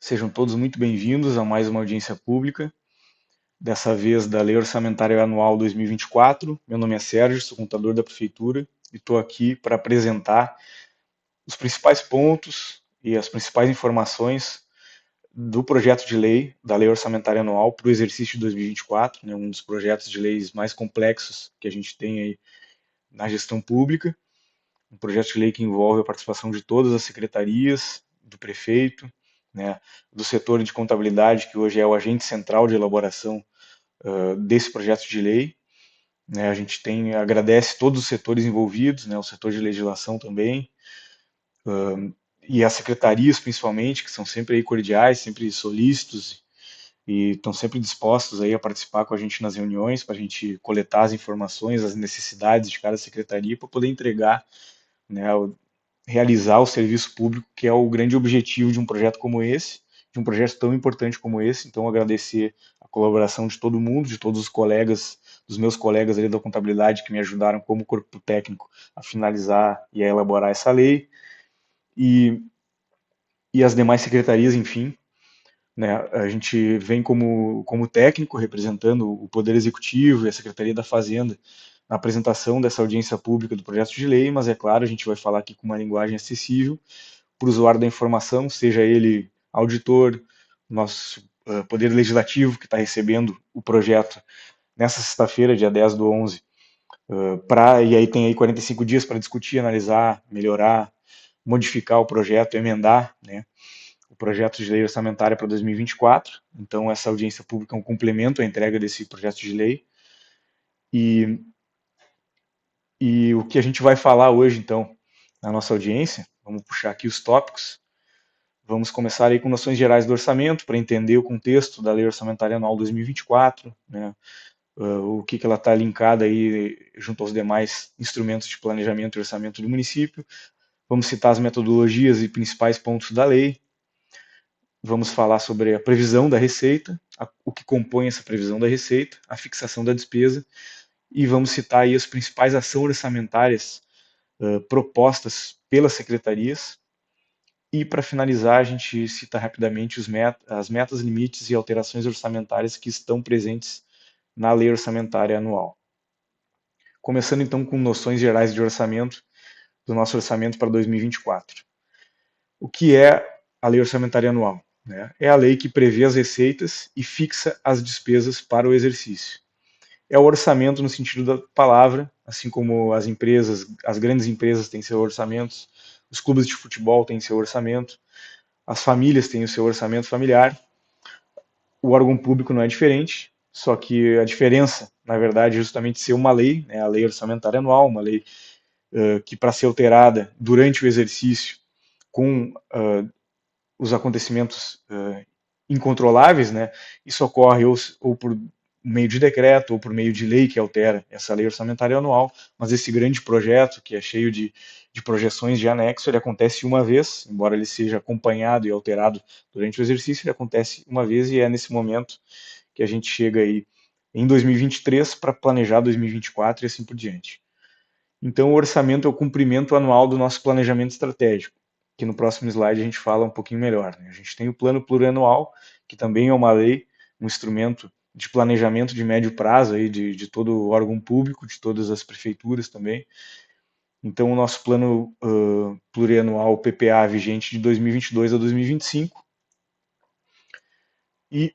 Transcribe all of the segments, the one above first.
Sejam todos muito bem-vindos a mais uma audiência pública, dessa vez da Lei Orçamentária Anual 2024. Meu nome é Sérgio, sou contador da Prefeitura e estou aqui para apresentar os principais pontos e as principais informações do projeto de lei da Lei Orçamentária Anual para o exercício de 2024, um dos projetos de leis mais complexos que a gente tem aí na gestão pública, um projeto de lei que envolve a participação de todas as secretarias, do prefeito, né, do setor de contabilidade, que hoje é o agente central de elaboração desse projeto de lei. Né, a gente agradece todos os setores envolvidos, né, o setor de legislação também, e as secretarias principalmente, que são sempre aí cordiais, sempre solícitos e estão sempre dispostos aí a participar com a gente nas reuniões, para a gente coletar as informações, as necessidades de cada secretaria, para poder entregar, né, realizar o serviço público, que é o grande objetivo de um projeto como esse, de um projeto tão importante como esse. Então, agradecer a colaboração de todo mundo, de todos os colegas, dos meus colegas ali da contabilidade que me ajudaram como corpo técnico a finalizar e a elaborar essa lei, e, e as demais secretarias, enfim. Né, a gente vem como técnico representando o Poder Executivo e a Secretaria da Fazenda na apresentação dessa audiência pública do projeto de lei, mas é claro, a gente vai falar aqui com uma linguagem acessível para o usuário da informação, seja ele auditor, nosso Poder Legislativo, que está recebendo o projeto nessa sexta-feira, dia 10 do 11, e aí tem aí 45 dias para discutir, analisar, melhorar, modificar o projeto, emendar, né, o projeto de lei orçamentária para 2024. Então, essa audiência pública é um complemento à entrega desse projeto de lei. E, e o que a gente vai falar hoje, então, na nossa audiência, vamos puxar aqui os tópicos. Vamos começar aí com noções gerais do orçamento, para entender o contexto da Lei Orçamentária Anual 2024, né, o que ela está linkada aí junto aos demais instrumentos de planejamento e orçamento do município. Vamos citar as metodologias e principais pontos da lei. Vamos falar sobre a previsão da receita, o que compõe essa previsão da receita, a fixação da despesa, e vamos citar aí as principais ações orçamentárias propostas pelas secretarias. E para finalizar, a gente cita rapidamente as metas, limites e alterações orçamentárias que estão presentes na Lei Orçamentária Anual. Começando então com noções gerais de orçamento, do nosso orçamento para 2024. O que é a Lei Orçamentária Anual? Né? É a lei que prevê as receitas e fixa as despesas para o exercício. É o orçamento no sentido da palavra, assim como as empresas, as grandes empresas têm seus orçamentos, os clubes de futebol têm seu orçamento, as famílias têm o seu orçamento familiar. O órgão público não é diferente, só que a diferença, na verdade, é justamente ser uma lei, né, a Lei Orçamentária Anual, uma lei que, para ser alterada durante o exercício, com os acontecimentos incontroláveis, né, isso ocorre ou por meio de decreto ou por meio de lei que altera essa lei orçamentária anual, mas esse grande projeto, que é cheio de projeções de anexo, ele acontece uma vez, embora ele seja acompanhado e alterado durante o exercício, ele acontece uma vez e é nesse momento que a gente chega aí em 2023 para planejar 2024 e assim por diante. Então, o orçamento é o cumprimento anual do nosso planejamento estratégico, que no próximo slide a gente fala um pouquinho melhor. Né? A gente tem o plano plurianual, que também é uma lei, um instrumento de planejamento de médio prazo aí de todo o órgão público, de todas as prefeituras também. Então, o nosso plano plurianual PPA vigente de 2022 a 2025. E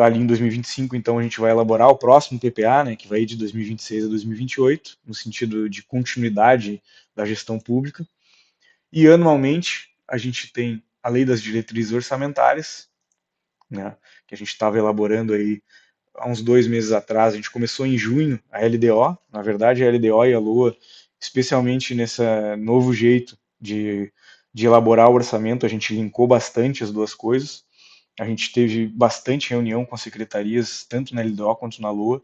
ali em 2025, então, a gente vai elaborar o próximo PPA, né, que vai de 2026 a 2028, no sentido de continuidade da gestão pública. E anualmente a gente tem a Lei das Diretrizes Orçamentárias, né, que a gente estava elaborando aí há uns 2 meses atrás. A gente começou em junho a LDO, na verdade a LDO e a LOA, especialmente nesse novo jeito de elaborar o orçamento, a gente linkou bastante as duas coisas. A gente teve bastante reunião com as secretarias, tanto na LDO quanto na LOA,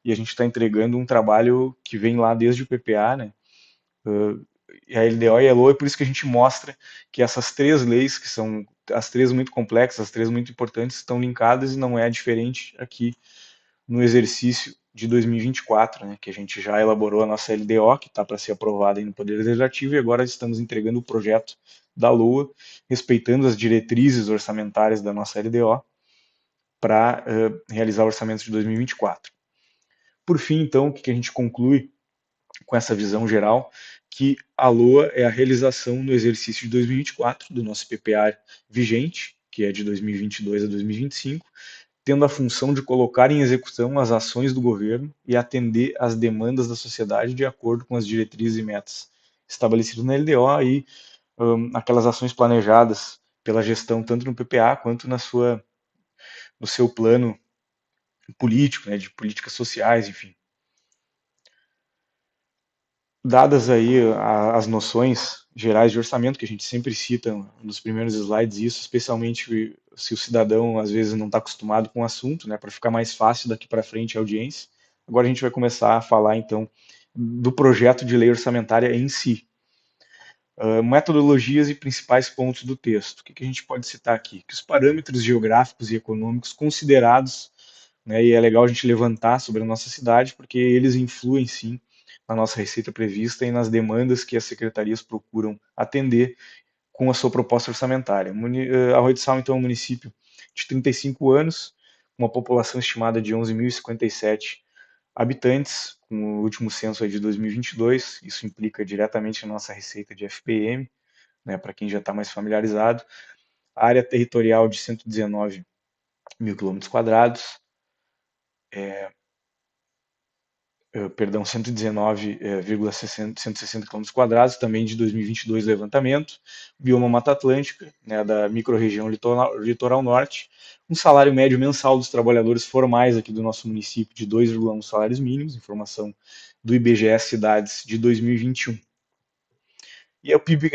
e a gente está entregando um trabalho que vem lá desde o PPA, né? A LDO e a LOA, é por isso que a gente mostra que essas três leis, que são as três muito complexas, as três muito importantes, estão linkadas e não é diferente aqui no exercício de 2024, né, que a gente já elaborou a nossa LDO, que está para ser aprovada aí no Poder Legislativo, e agora estamos entregando o projeto da LOA, respeitando as diretrizes orçamentárias da nossa LDO para realizar o orçamento de 2024. Por fim, então, o que a gente conclui com essa visão geral? Que a LOA é a realização do exercício de 2024 do nosso PPA vigente, que é de 2022 a 2025, tendo a função de colocar em execução as ações do governo e atender às demandas da sociedade de acordo com as diretrizes e metas estabelecidas na LDO e aquelas ações planejadas pela gestão tanto no PPA quanto no seu plano político, né, de políticas sociais, enfim. Dadas aí as noções gerais de orçamento, que a gente sempre cita nos primeiros slides, isso, especialmente se o cidadão às vezes não está acostumado com o assunto, né, para ficar mais fácil daqui para frente a audiência. Agora a gente vai começar a falar então do projeto de lei orçamentária em si. Metodologias e principais pontos do texto. O que a gente pode citar aqui? Que os parâmetros geográficos e econômicos considerados, né, e é legal a gente levantar sobre a nossa cidade, porque eles influem sim na nossa receita prevista e nas demandas que as secretarias procuram atender com a sua proposta orçamentária. Arroio de Sal, então, é um município de 35 anos, com uma população estimada de 11.057 habitantes, com o último censo aí de 2022, isso implica diretamente na nossa receita de FPM, né, para quem já está mais familiarizado. A área territorial de 119 mil quilômetros quadrados, perdão, 119,160 km quadrados, também de 2022 levantamento, bioma Mata Atlântica, né, da microrregião litoral norte, um salário médio mensal dos trabalhadores formais aqui do nosso município de 2,1 salários mínimos, informação do IBGE Cidades de 2021. E o PIB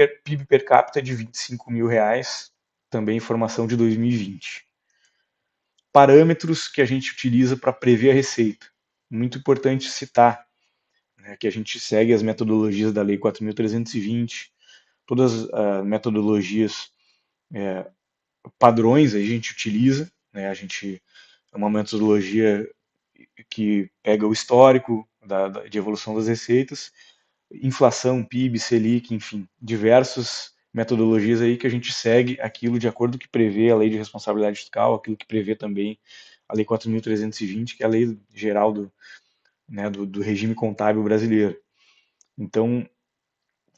per capita de R$ 25.000, também informação de 2020. Parâmetros que a gente utiliza para prever a receita. Muito importante citar, né, que a gente segue as metodologias da Lei 4.320, todas as metodologias padrões a gente utiliza, né, é uma metodologia que pega o histórico de evolução das receitas, inflação, PIB, Selic, enfim, diversas metodologias aí que a gente segue aquilo de acordo com o que prevê a Lei de Responsabilidade Fiscal, aquilo que prevê também a Lei 4.320, que é a lei geral né, do regime contábil brasileiro. Então,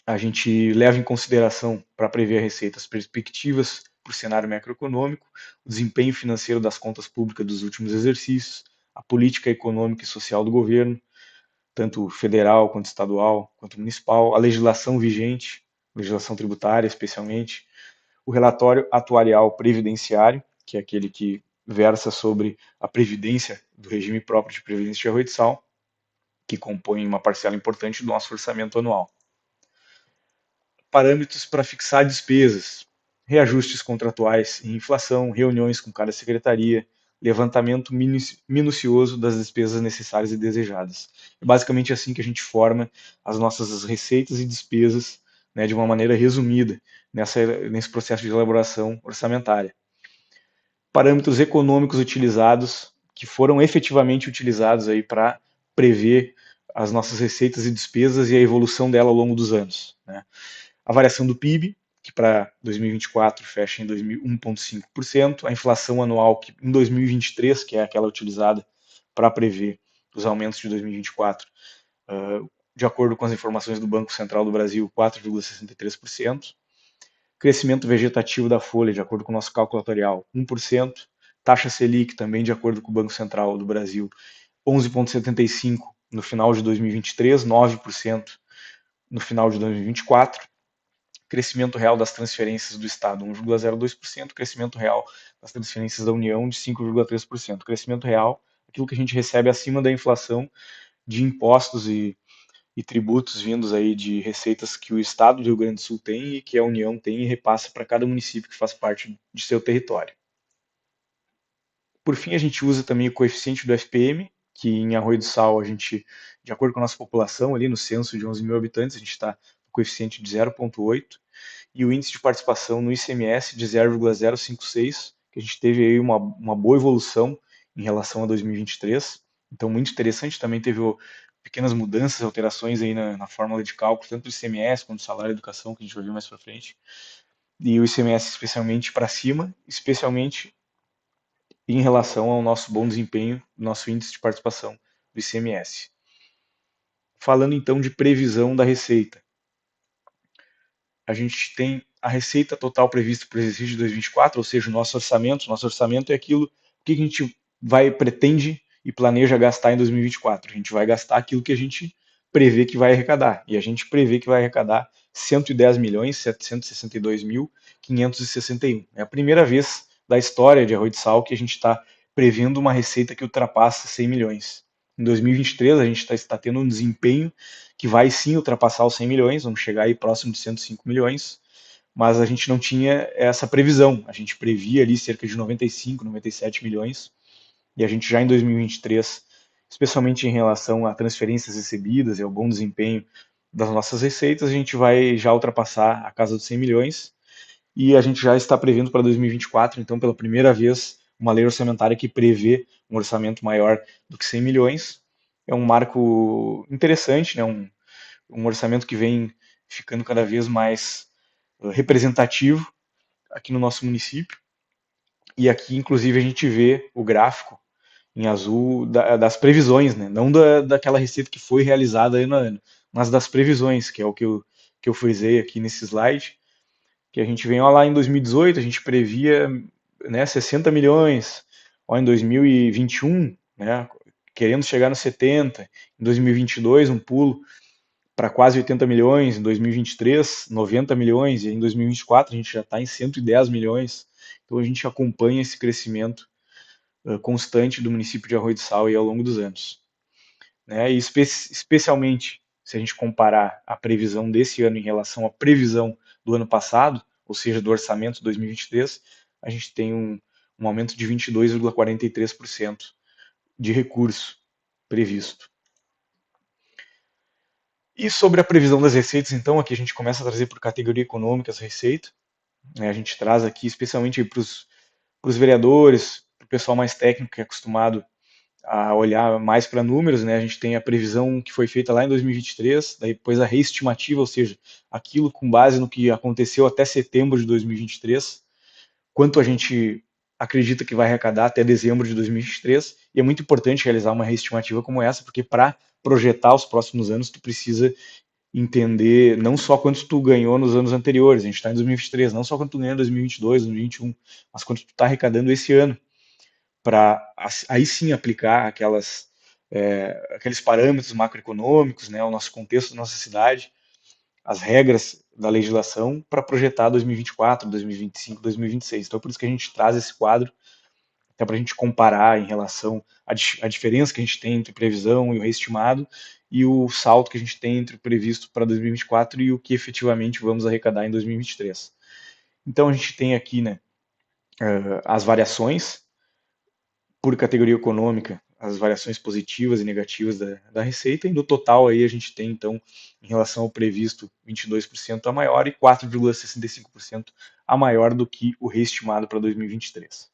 a gente leva em consideração, para prever a receita, as perspectivas para o cenário macroeconômico, o desempenho financeiro das contas públicas dos últimos exercícios, a política econômica e social do governo, tanto federal quanto estadual, quanto municipal, a legislação vigente, legislação tributária especialmente, o relatório atuarial previdenciário, que é aquele que versa sobre a previdência do regime próprio de previdência de arroio de sal, que compõe uma parcela importante do nosso orçamento anual. Parâmetros para fixar despesas, reajustes contratuais e inflação, reuniões com cada secretaria, levantamento minucioso das despesas necessárias e desejadas. É basicamente assim que a gente forma as nossas receitas e despesas, né, de uma maneira resumida nesse processo de elaboração orçamentária. Parâmetros econômicos utilizados, que foram efetivamente utilizados aí para prever as nossas receitas e despesas e a evolução dela ao longo dos anos, né? A variação do PIB, que para 2024 fecha em 1,5%, a inflação anual que em 2023, que é aquela utilizada para prever os aumentos de 2024, de acordo com as informações do Banco Central do Brasil, 4,63%. Crescimento vegetativo da folha, de acordo com o nosso cálculo atuarial, 1%. Taxa Selic, também de acordo com o Banco Central do Brasil, 11,75% no final de 2023, 9% no final de 2024. Crescimento real das transferências do Estado, 1,02%, crescimento real das transferências da União de 5,3%. Crescimento real, aquilo que a gente recebe acima da inflação de impostos e tributos vindos aí de receitas que o Estado do Rio Grande do Sul tem e que a União tem e repassa para cada município que faz parte de seu território. Por fim, a gente usa também o coeficiente do FPM, que em Arroio do Sal, a gente, de acordo com a nossa população, ali no censo de 11 mil habitantes, a gente está com coeficiente de 0,8, e o índice de participação no ICMS de 0,056, que a gente teve aí uma boa evolução em relação a 2023. Então, muito interessante, também teve pequenas mudanças, alterações aí na fórmula de cálculo, tanto do ICMS quanto do salário e educação, que a gente vai ver mais para frente. e o ICMS especialmente para cima, especialmente em relação ao nosso bom desempenho, nosso índice de participação do ICMS. Falando então de previsão da receita, a gente tem a receita total prevista para o exercício de 2024, ou seja, o nosso orçamento. Nosso orçamento é aquilo que a gente pretende e planeja gastar em 2024. A gente vai gastar aquilo que a gente prevê que vai arrecadar. E a gente prevê que vai arrecadar 110 milhões 762 mil 561. É a primeira vez da história de Arroio de Sal que a gente está prevendo uma receita que ultrapassa 100 milhões. Em 2023 a gente está tendo um desempenho que vai sim ultrapassar os 100 milhões, vamos chegar aí próximo de 105 milhões, mas a gente não tinha essa previsão. A gente previa ali cerca de 95, 97 milhões, e a gente já em 2023, especialmente em relação a transferências recebidas e ao bom desempenho das nossas receitas, a gente vai já ultrapassar a casa dos 100 milhões, e a gente já está prevendo para 2024, então pela primeira vez, uma lei orçamentária que prevê um orçamento maior do que 100 milhões. É um marco interessante, né? Um orçamento que vem ficando cada vez mais representativo aqui no nosso município. E aqui, inclusive, a gente vê o gráfico em azul das previsões, né? Não daquela receita que foi realizada ano a ano, mas das previsões, que é o que eu frisei aqui nesse slide, que a gente vem ó, lá em 2018, a gente previa, né, 60 milhões, ó, em 2021, né, querendo chegar nos 70, em 2022 um pulo para quase 80 milhões, em 2023, 90 milhões, e em 2024 a gente já está em 110 milhões. Então a gente acompanha esse crescimento constante do município de Arroio do Sal aí ao longo dos anos. Né? E especialmente se a gente comparar a previsão desse ano em relação à previsão do ano passado, ou seja, do orçamento 2023, a gente tem um aumento de 22,43% de recurso previsto. E sobre a previsão das receitas, então, aqui a gente começa a trazer por categoria econômica as receitas. Né? A gente traz aqui especialmente para os vereadores, para o pessoal mais técnico que é acostumado a olhar mais para números. Né? A gente tem a previsão que foi feita lá em 2023, daí depois a reestimativa, ou seja, aquilo com base no que aconteceu até setembro de 2023, quanto a gente acredita que vai arrecadar até dezembro de 2023, e é muito importante realizar uma reestimativa como essa, porque para projetar os próximos anos, tu precisa entender não só quanto tu ganhou nos anos anteriores, a gente está em 2023, não só quanto tu ganhou em 2022, 2021, mas quanto tu está arrecadando esse ano, para aí sim aplicar aqueles parâmetros macroeconômicos, né, o nosso contexto da nossa cidade, as regras da legislação para projetar 2024, 2025, 2026. Então, é por isso que a gente traz esse quadro, até para a gente comparar em relação à diferença que a gente tem entre previsão e o reestimado e o salto que a gente tem entre o previsto para 2024 e o que efetivamente vamos arrecadar em 2023. Então, a gente tem aqui, né, as variações por categoria econômica, as variações positivas e negativas da receita, e no total aí a gente tem, então, em relação ao previsto, 22% a maior e 4,65% a maior do que o reestimado para 2023.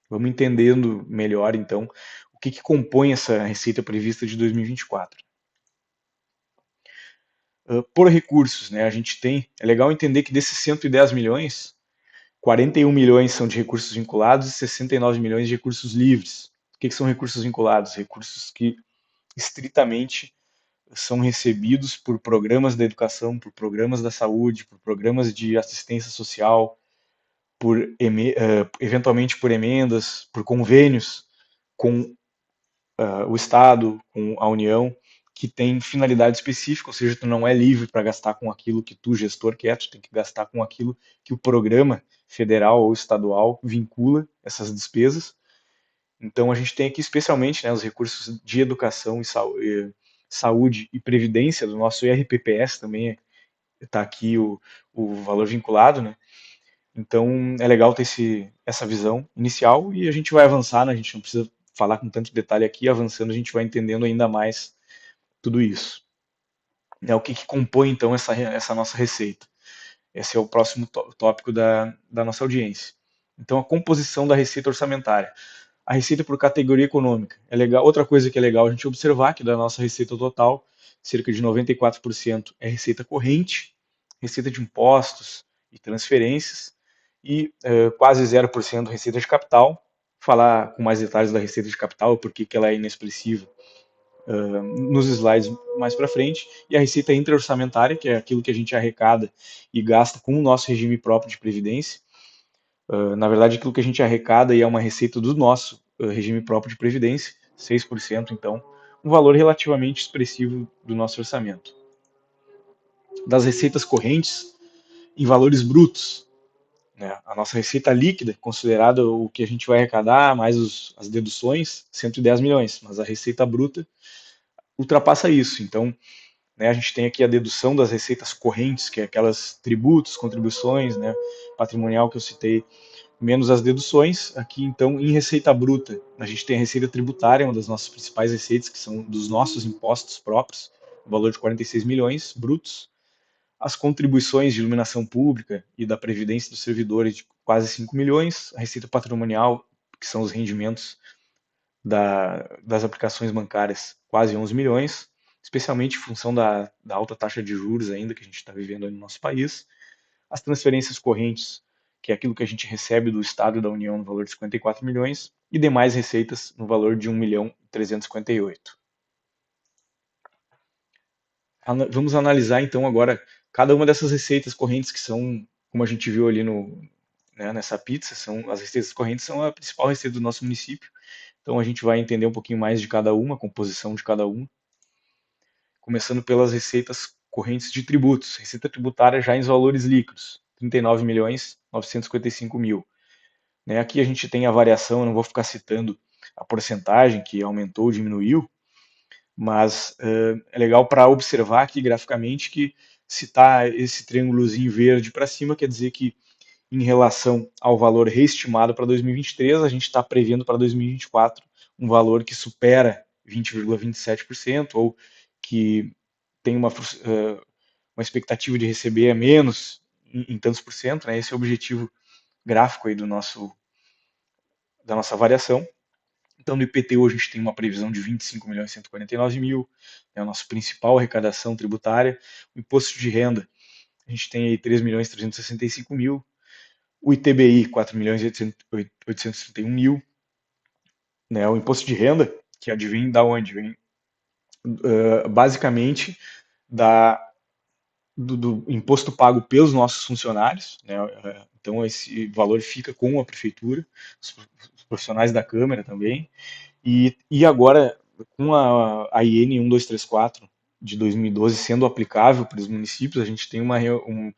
Vamos entendendo melhor, então, o que compõe essa receita prevista de 2024. Por recursos, né, a gente tem, é legal entender que desses 110 milhões, 41 milhões são de recursos vinculados e 69 milhões de recursos livres. O que são recursos vinculados? Recursos que estritamente são recebidos por programas da educação, por programas da saúde, por programas de assistência social, eventualmente por emendas, por convênios com o Estado, com a União, que tem finalidade específica, ou seja, tu não é livre para gastar com aquilo que tu, gestor, quer, tu tem que gastar com aquilo que o programa federal ou estadual vincula essas despesas. Então a gente tem aqui especialmente, né, os recursos de educação e saúde e previdência do nosso IRPPS também está aqui o valor vinculado, né? Então é legal ter essa visão inicial e a gente vai avançar, né? A gente não precisa falar com tanto detalhe aqui, avançando a gente vai entendendo ainda mais tudo isso. O que compõe então essa nossa receita? Esse é o próximo tópico da nossa audiência. Então a composição da receita orçamentária. A receita por categoria econômica. É legal. Outra coisa que é legal a gente observar que da nossa receita total, cerca de 94% é receita corrente, receita de impostos e transferências, e quase 0% receita de capital. Falar com mais detalhes da receita de capital, porque que ela é inexpressiva, nos slides mais para frente, e a receita intra-orçamentária, que é aquilo que a gente arrecada e gasta com o nosso regime próprio de previdência. Na verdade, aquilo que a gente arrecada e é uma receita do nosso regime próprio de previdência, 6%, então, um valor relativamente expressivo do nosso orçamento. Das receitas correntes, em valores brutos, né? A nossa receita líquida, considerada o que a gente vai arrecadar, mais as deduções, 110 milhões, mas a receita bruta ultrapassa isso. Então, né, a gente tem aqui a dedução das receitas correntes, que é aquelas tributos, contribuições, né, patrimonial que eu citei, menos as deduções. Aqui, então, em receita bruta, a gente tem a receita tributária, uma das nossas principais receitas, que são dos nossos impostos próprios, no valor de 46 milhões brutos. As contribuições de iluminação pública e da previdência dos servidores de quase 5 milhões. A receita patrimonial, que são os rendimentos das aplicações bancárias, quase 11 milhões, especialmente em função da alta taxa de juros ainda que a gente está vivendo no nosso país. As transferências correntes, que é aquilo que a gente recebe do Estado e da União no valor de 54 milhões, e demais receitas no valor de 1.358.000. Vamos analisar então agora cada uma dessas receitas correntes que são, como a gente viu ali nessa pizza, são as receitas correntes são a principal receita do nosso município. Então a gente vai entender um pouquinho mais de cada uma, a composição de cada uma, começando pelas receitas correntes de tributos. Receita tributária já em valores líquidos, 39.955.000. Né? Aqui a gente tem a variação, eu não vou ficar citando a porcentagem que aumentou ou diminuiu, mas é legal para observar aqui graficamente que se está esse triângulozinho verde para cima, quer dizer que em relação ao valor reestimado para 2023, a gente está prevendo para 2024 um valor que supera 20,27%, ou que tem uma expectativa de receber menos em tantos por cento, né? Esse é o objetivo gráfico aí da nossa variação. Então, no IPTU, a gente tem uma previsão de 25.149.000, é a nossa principal arrecadação tributária. O imposto de renda, a gente tem aí 3.365.000. O ITBI, 4.831.000. Né? O imposto de renda, que adivinha da onde? Vem basicamente do imposto pago pelos nossos funcionários. Né? Então, esse valor fica com a prefeitura, os profissionais da Câmara também. E agora, com a IN 1234 de 2012 sendo aplicável para os municípios, a gente tem um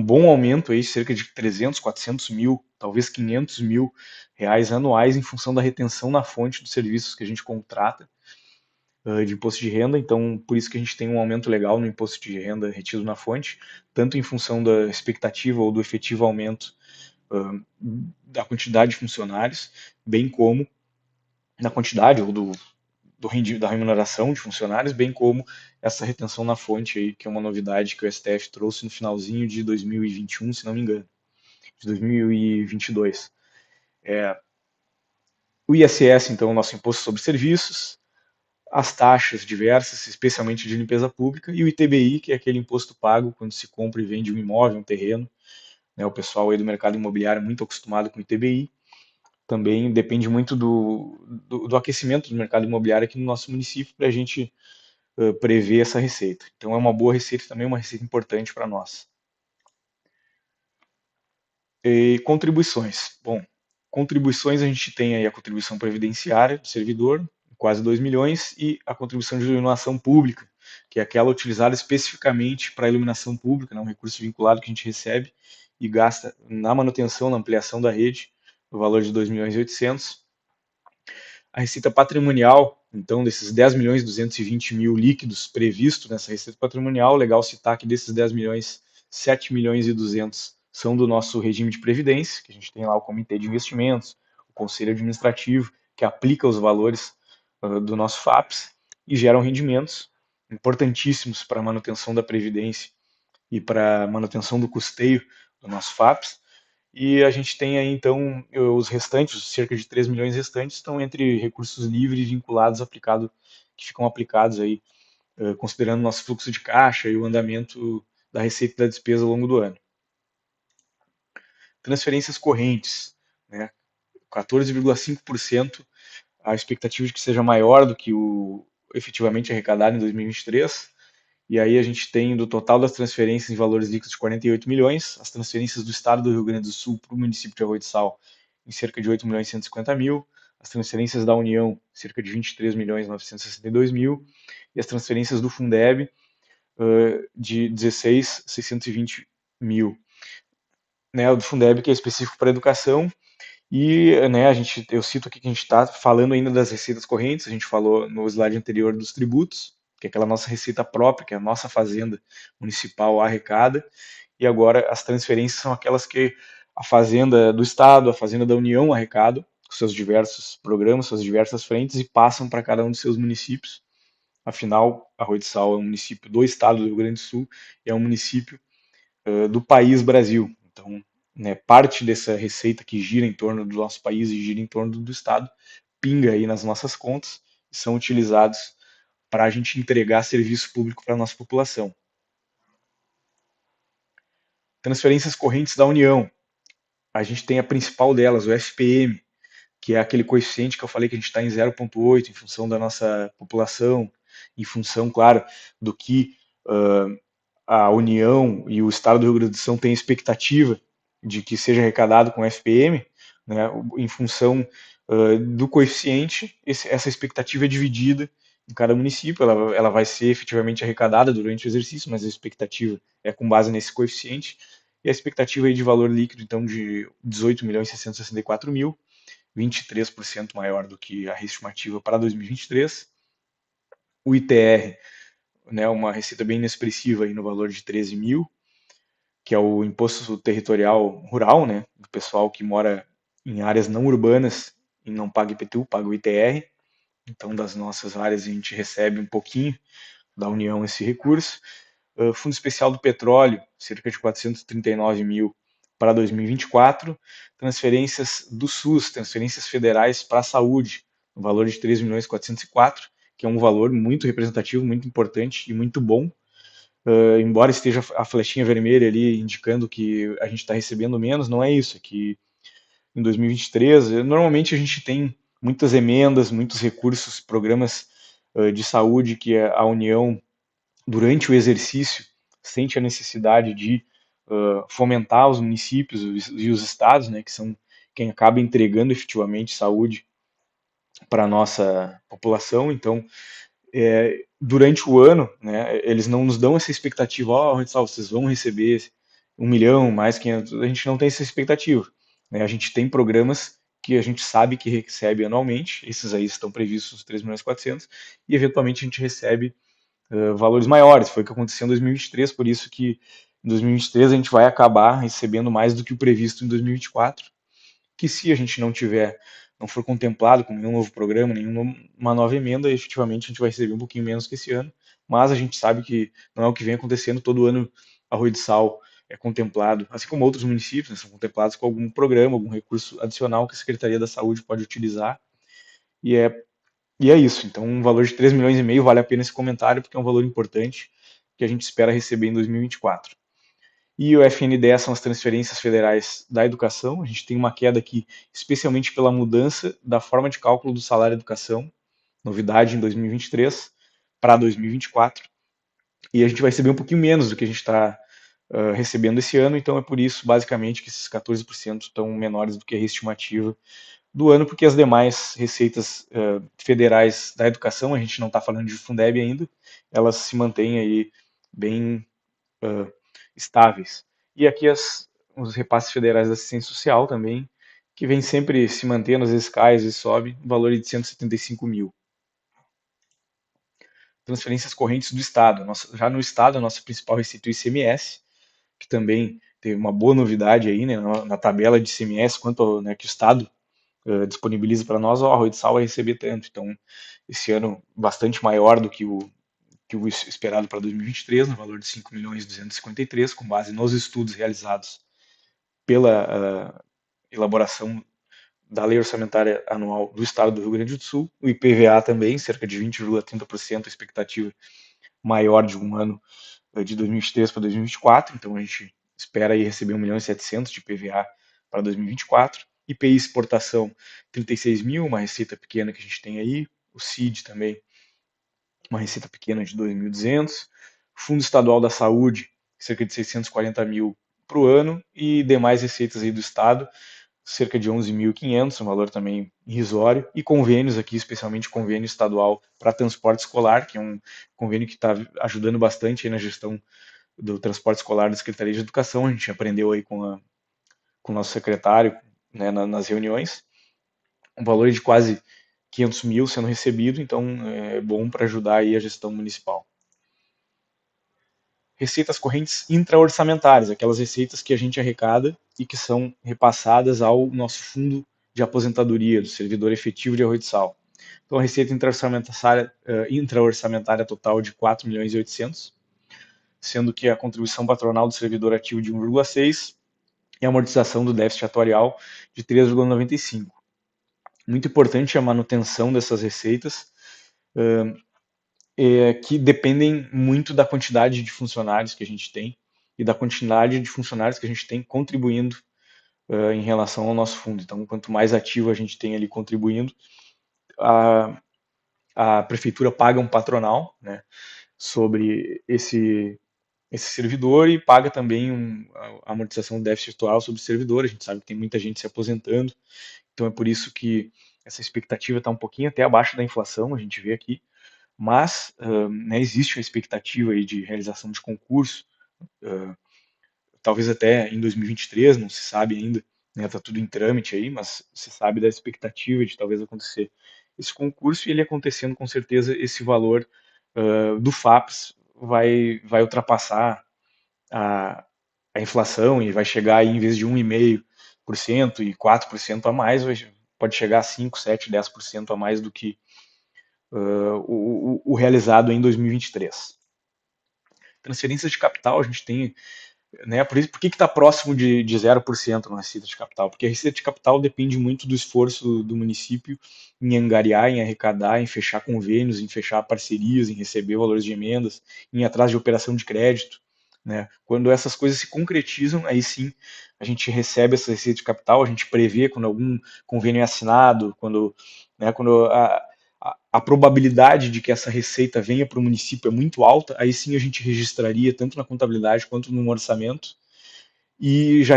bom aumento aí, cerca de 300, 400 mil, talvez 500 mil reais anuais em função da retenção na fonte dos serviços que a gente contrata de imposto de renda. Então, por isso que a gente tem um aumento legal no imposto de renda retido na fonte, tanto em função da expectativa ou do efetivo aumento da quantidade de funcionários, bem como na quantidade ou da remuneração de funcionários, bem como essa retenção na fonte aí, que é uma novidade que o STF trouxe no finalzinho de 2021, se não me engano, de 2022. O ISS, então, é o nosso imposto sobre serviços, as taxas diversas, especialmente de limpeza pública, e o ITBI, que é aquele imposto pago quando se compra e vende um imóvel, um terreno. Né, o pessoal aí do mercado imobiliário é muito acostumado com o ITBI. Também depende muito do aquecimento do mercado imobiliário aqui no nosso município para a gente prever essa receita. Então é uma boa receita também, uma receita importante para nós. E contribuições. Bom, contribuições a gente tem aí a contribuição previdenciária do servidor, quase 2 milhões, e a contribuição de iluminação pública, que é aquela utilizada especificamente para a iluminação pública, né, um recurso vinculado que a gente recebe e gasta na manutenção, na ampliação da rede, no valor de 2 milhões e 800. A receita patrimonial, então, desses 10 milhões e 220 mil líquidos previstos nessa receita patrimonial, legal citar que desses 10 milhões, 7 milhões e 200 são do nosso regime de previdência, que a gente tem lá o Comitê de Investimentos, o Conselho Administrativo, que aplica os valores do nosso FAPS e geram rendimentos importantíssimos para a manutenção da previdência e para a manutenção do custeio do nosso FAPS. E a gente tem aí, então, os restantes, cerca de 3 milhões restantes, estão entre recursos livres e vinculados, que ficam aplicados aí, considerando nosso fluxo de caixa e o andamento da receita e da despesa ao longo do ano. Transferências correntes, né? 14,5%, a expectativa de que seja maior do que o efetivamente arrecadado em 2023. E aí a gente tem do total das transferências em valores líquidos de 48 milhões, as transferências do estado do Rio Grande do Sul para o município de Arroio do Sal em cerca de 8 milhões e 150 mil, as transferências da União cerca de 23 milhões e 962 mil, e as transferências do Fundeb de 16 620 mil. Né, o do Fundeb que é específico para a educação, e né, eu cito aqui que a gente está falando ainda das receitas correntes, a gente falou no slide anterior dos tributos, que é aquela nossa receita própria, que é a nossa fazenda municipal arrecada, e agora as transferências são aquelas que a fazenda do Estado, a fazenda da União arrecada, com seus diversos programas, suas diversas frentes, e passam para cada um dos seus municípios. Afinal, Arroio de Sal é um município do Estado do Rio Grande do Sul e é um município do país Brasil. Então, né, parte dessa receita que gira em torno do nosso país e gira em torno do Estado, pinga aí nas nossas contas e são utilizados para a gente entregar serviço público para a nossa população. Transferências correntes da União. A gente tem a principal delas, o FPM, que é aquele coeficiente que eu falei que a gente está em 0,8 em função da nossa população, em função, claro, do que a União e o Estado do Rio Grande do Sul têm expectativa de que seja arrecadado com FPM, né, em função do coeficiente, essa expectativa é dividida em cada município, ela vai ser efetivamente arrecadada durante o exercício, mas a expectativa é com base nesse coeficiente, e a expectativa aí de valor líquido, então, de 18 milhões e 664 mil, 23% maior do que a estimativa para 2023. O ITR, né, uma receita bem inexpressiva aí no valor de 13 mil, que é o imposto territorial rural, né, do pessoal que mora em áreas não urbanas e não paga IPTU, paga o ITR. Então, das nossas áreas, a gente recebe um pouquinho da União esse recurso. Fundo Especial do Petróleo, cerca de 439 mil para 2024. Transferências do SUS, transferências federais para a saúde, no valor de 3 milhões e 404, que é um valor muito representativo, muito importante e muito bom. Embora esteja a flechinha vermelha ali indicando que a gente está recebendo menos, não é isso, é que em 2023, normalmente a gente tem muitas emendas, muitos recursos, programas de saúde que a União, durante o exercício, sente a necessidade de fomentar os municípios e os estados, né, que são quem acaba entregando efetivamente saúde para a nossa população. Então, durante o ano, né, eles não nos dão essa expectativa, vocês vão receber 1 milhão, mais 500, a gente não tem essa expectativa. Né? A gente tem programas que a gente sabe que recebe anualmente, esses aí estão previstos nos 3 milhões e 400, e eventualmente a gente recebe valores maiores, foi o que aconteceu em 2023, por isso que em 2023 a gente vai acabar recebendo mais do que o previsto em 2024, que se a gente não for contemplado com nenhum novo programa, nenhuma nova emenda, efetivamente a gente vai receber um pouquinho menos que esse ano, mas a gente sabe que não é o que vem acontecendo, todo ano Arroio de Sal é contemplado, assim como outros municípios, né, são contemplados com algum programa, algum recurso adicional que a Secretaria da Saúde pode utilizar, e é isso. Então, um valor de 3 milhões e meio vale a pena esse comentário, porque é um valor importante que a gente espera receber em 2024. E o FNDE são as transferências federais da educação. A gente tem uma queda aqui, especialmente pela mudança da forma de cálculo do salário educação, novidade em 2023 para 2024. E a gente vai receber um pouquinho menos do que a gente está recebendo esse ano, então é por isso, basicamente, que esses 14% estão menores do que a estimativa do ano, porque as demais receitas federais da educação, a gente não está falando de Fundeb ainda, elas se mantêm aí bem estáveis. E aqui os repasses federais da assistência social também, que vem sempre se mantendo, às vezes cai, às vezes sobe, um valor de 175 mil. Transferências correntes do Estado. Já no Estado, a nossa principal receita é o ICMS, que também teve uma boa novidade aí, né, na tabela de ICMS, quanto né, que o Estado disponibiliza para nós, o Arroio de Sal vai receber tanto. Então, esse ano, bastante maior do que o esperado para 2023, no valor de 5 milhões e 253, com base nos estudos realizados pela elaboração da Lei Orçamentária Anual do Estado do Rio Grande do Sul, o IPVA também, cerca de 20,30%, expectativa maior de um ano de 2023 para 2024, então a gente espera aí receber 1 milhão e 700 de IPVA para 2024. IPI exportação 36 mil, uma receita pequena que a gente tem aí. O CID também, uma receita pequena de 2.200. Fundo Estadual da Saúde, cerca de 640 mil para o ano. E demais receitas aí do Estado, cerca de 11.500, um valor também irrisório, e convênios aqui, especialmente convênio estadual para transporte escolar, que é um convênio que está ajudando bastante aí na gestão do transporte escolar da Secretaria de Educação. A gente aprendeu aí com o nosso secretário, né, nas reuniões, um valor de quase 500 mil sendo recebido, então é bom para ajudar aí a gestão municipal. Receitas correntes intra-orçamentárias, aquelas receitas que a gente arrecada e que são repassadas ao nosso fundo de aposentadoria do servidor efetivo de arroz de sal. Então, a receita intra-orçamentária total de 4 milhões e 800, sendo que a contribuição patronal do servidor ativo de 1,6 e a amortização do déficit atuarial de 3,95. Muito importante a manutenção dessas receitas, que dependem muito da quantidade de funcionários que a gente tem e da quantidade de funcionários que a gente tem contribuindo em relação ao nosso fundo. Então, quanto mais ativo a gente tem ali contribuindo, a prefeitura paga um patronal, né, sobre esse servidor e paga também a amortização do déficit atual sobre o servidor. A gente sabe que tem muita gente se aposentando, então é por isso que essa expectativa está um pouquinho até abaixo da inflação, a gente vê aqui, mas né, existe uma expectativa aí de realização de concurso, talvez até em 2023, não se sabe ainda, né, tá tudo em trâmite aí, mas se sabe da expectativa de talvez acontecer esse concurso, e ele acontecendo, com certeza esse valor do FAPES vai ultrapassar a, a inflação e vai chegar aí, em vez de 1,5% e 4% a mais, pode chegar a 5, 7, 10% a mais do que o realizado em 2023. Transferências de capital, a gente tem, né, por que está próximo de 0% na receita de capital? Porque a receita de capital depende muito do esforço do município em angariar, em arrecadar, em fechar convênios, em fechar parcerias, em receber valores de emendas, em ir atrás de operação de crédito. Né? Quando essas coisas se concretizam, aí sim a gente recebe essa receita de capital, a gente prevê quando algum convênio é assinado, quando a probabilidade de que essa receita venha para o município é muito alta, aí sim a gente registraria tanto na contabilidade quanto no orçamento, e já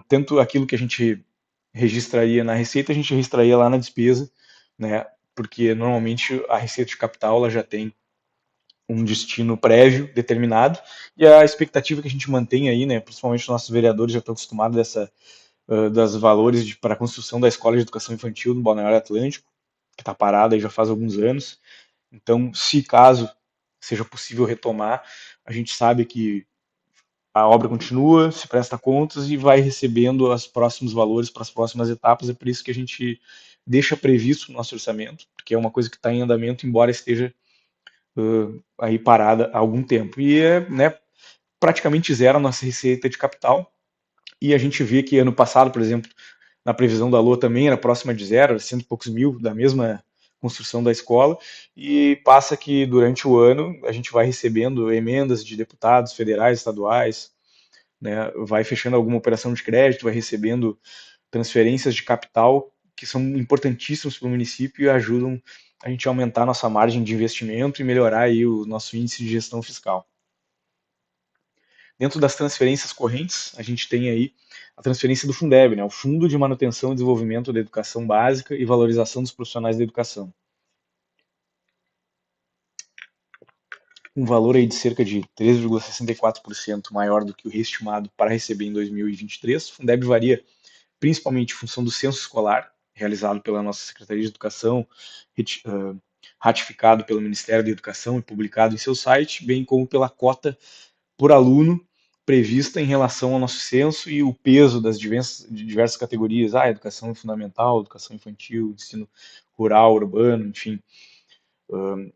tanto aquilo que a gente registraria na receita, a gente registraria lá na despesa, né? Porque normalmente a receita de capital ela já tem um destino prévio, determinado, e a expectativa que a gente mantém aí, né, principalmente os nossos vereadores já estão acostumados das valores para a construção da escola de educação infantil no Balneário Atlântico, que está parada aí já faz alguns anos. Então, se caso seja possível retomar, a gente sabe que a obra continua, se presta contas e vai recebendo os próximos valores para as próximas etapas. É por isso que a gente deixa previsto no nosso orçamento, porque é uma coisa que está em andamento, embora esteja aí parada há algum tempo. E é, né, praticamente zero a nossa receita de capital. E a gente vê que ano passado, por exemplo, na previsão da Lua também era próxima de zero, cento e poucos mil da mesma construção da escola, e passa que durante o ano a gente vai recebendo emendas de deputados federais, estaduais, né, vai fechando alguma operação de crédito, vai recebendo transferências de capital que são importantíssimos para o município e ajudam a gente a aumentar a nossa margem de investimento e melhorar aí o nosso índice de gestão fiscal. Dentro das transferências correntes, a gente tem aí a transferência do Fundeb, né, o Fundo de Manutenção e Desenvolvimento da Educação Básica e Valorização dos Profissionais da Educação. Um valor aí de cerca de 3,64% maior do que o reestimado para receber em 2023. O Fundeb varia principalmente em função do censo escolar, realizado pela nossa Secretaria de Educação, ratificado pelo Ministério da Educação e publicado em seu site, bem como pela cota por aluno prevista em relação ao nosso censo e o peso das diversas categorias, educação fundamental, educação infantil, ensino rural, urbano, enfim.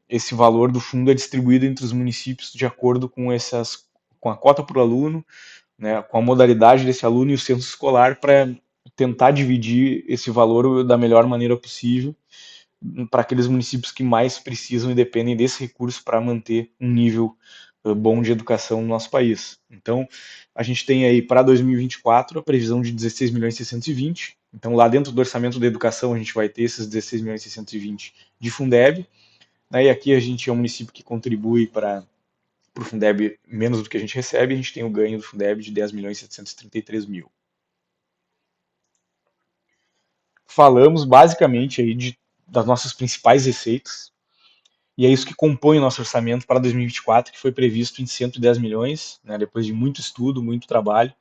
Esse valor do fundo é distribuído entre os municípios de acordo com a cota por aluno, né, com a modalidade desse aluno e o censo escolar, para tentar dividir esse valor da melhor maneira possível para aqueles municípios que mais precisam e dependem desse recurso para manter um nível bom de educação no nosso país. Então, a gente tem aí para 2024 a previsão de 16 milhões e 620. Então, lá dentro do orçamento da educação, a gente vai ter esses 16 milhões e 620 de Fundeb. Né? E aqui a gente é um município que contribui para o Fundeb menos do que a gente recebe, a gente tem o ganho do Fundeb de 10 milhões e 733 mil. Falamos basicamente aí das nossas principais receitas, e é isso que compõe o nosso orçamento para 2024, que foi previsto em 110 milhões, né, depois de muito estudo, muito trabalho.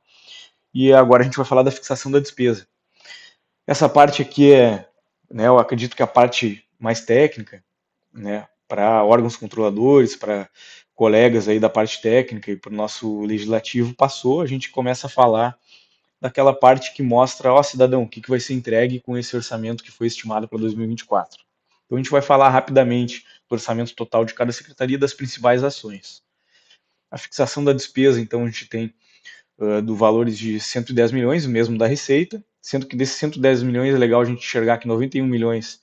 E agora a gente vai falar da fixação da despesa. Essa parte aqui né, eu acredito que a parte mais técnica, né, para órgãos controladores, para colegas aí da parte técnica e para o nosso legislativo passou, a gente começa a falar daquela parte que mostra, ó, cidadão, o que vai ser entregue com esse orçamento que foi estimado para 2024. Então a gente vai falar rapidamente do orçamento total de cada secretaria e das principais ações. A fixação da despesa, então, a gente tem do valores de 110 milhões, o mesmo da receita, sendo que desses 110 milhões é legal a gente enxergar que 91 milhões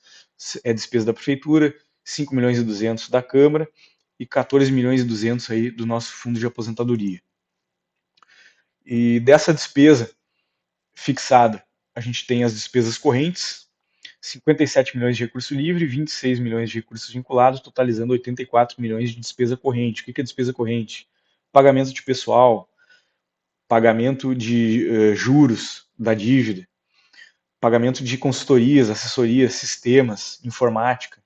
é despesa da prefeitura, 5 milhões e 200 da Câmara e 14 milhões e 200 aí do nosso fundo de aposentadoria. E dessa despesa fixada, a gente tem as despesas correntes, 57 milhões de recurso livre, 26 milhões de recursos vinculados, totalizando 84 milhões de despesa corrente. O que é despesa corrente? Pagamento de pessoal, pagamento de juros da dívida, pagamento de consultorias, assessorias, sistemas, informática,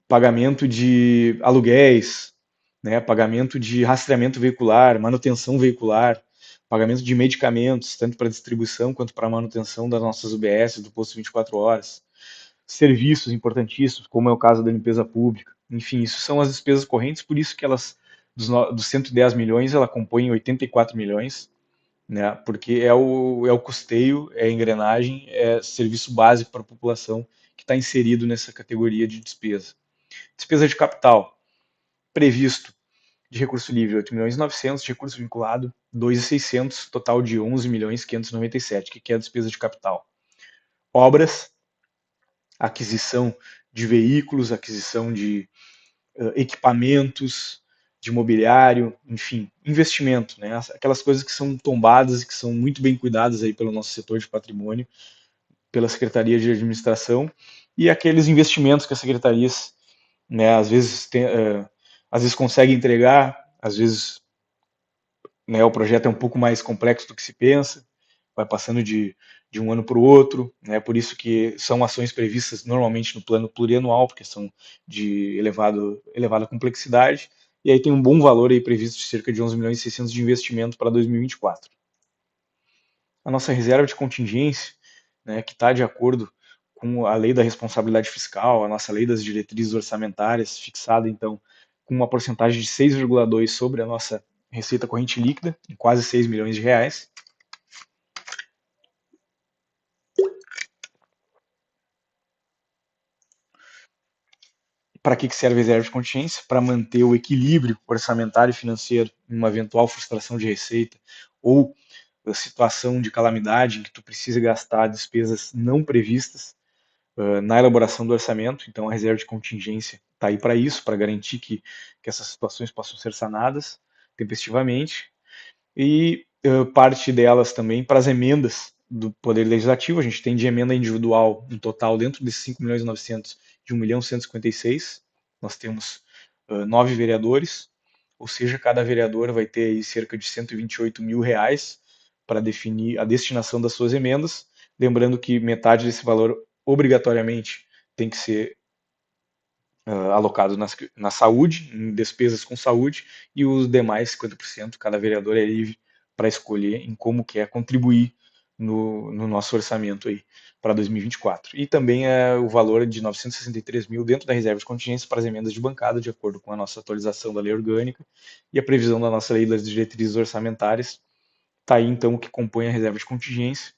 pagamento de aluguéis, né, pagamento de rastreamento veicular, manutenção veicular, pagamento de medicamentos, tanto para distribuição quanto para manutenção das nossas UBS, do posto 24 horas, serviços importantíssimos, como é o caso da limpeza pública. Enfim, isso são as despesas correntes, por isso que elas, dos 110 milhões, ela compõe 84 milhões, né? Porque é o custeio, é a engrenagem, é serviço básico para a população que está inserido nessa categoria de despesa. Despesa de capital, previsto de recurso livre 8 milhões e 900, de recurso vinculado 2.600, total de 11 milhões 597, que é a despesa de capital. Obras, aquisição de veículos, aquisição de equipamentos, de mobiliário, enfim, investimento, né? Aquelas coisas que são tombadas e que são muito bem cuidadas aí pelo nosso setor de patrimônio, pela Secretaria de Administração, e aqueles investimentos que as secretarias, né, às vezes conseguem entregar, às vezes, né, o projeto é um pouco mais complexo do que se pensa, vai passando de um ano para o outro, né, por isso que são ações previstas normalmente no plano plurianual, porque são de elevada complexidade, e aí tem um bom valor aí previsto de cerca de 11 milhões e 600 de investimento para 2024. A nossa reserva de contingência, né, que está de acordo com a lei da responsabilidade fiscal, a nossa lei das diretrizes orçamentárias, fixada então com uma porcentagem de 6,2 sobre a nossa receita corrente líquida, em quase 6 milhões de reais. Para que serve a reserva de contingência? Para manter o equilíbrio orçamentário e financeiro em uma eventual frustração de receita ou situação de calamidade em que tu precisa gastar despesas não previstas na elaboração do orçamento. Então a reserva de contingência está aí para isso, para garantir que essas situações possam ser sanadas tempestivamente. E parte delas também para as emendas do Poder Legislativo. A gente tem de emenda individual um total dentro desses 5 milhões e 900 de 1 milhão 156. Nós temos 9 vereadores, ou seja, cada vereador vai ter aí cerca de 128 mil reais para definir a destinação das suas emendas. Lembrando que metade desse valor obrigatoriamente tem que ser alocado na saúde, em despesas com saúde, e os demais 50%, cada vereador é livre para escolher em como quer contribuir no nosso orçamento aí para 2024. E também o valor de 963 mil dentro da reserva de contingência para as emendas de bancada, de acordo com a nossa atualização da lei orgânica e a previsão da nossa lei das diretrizes orçamentárias. Está aí então o que compõe a reserva de contingência.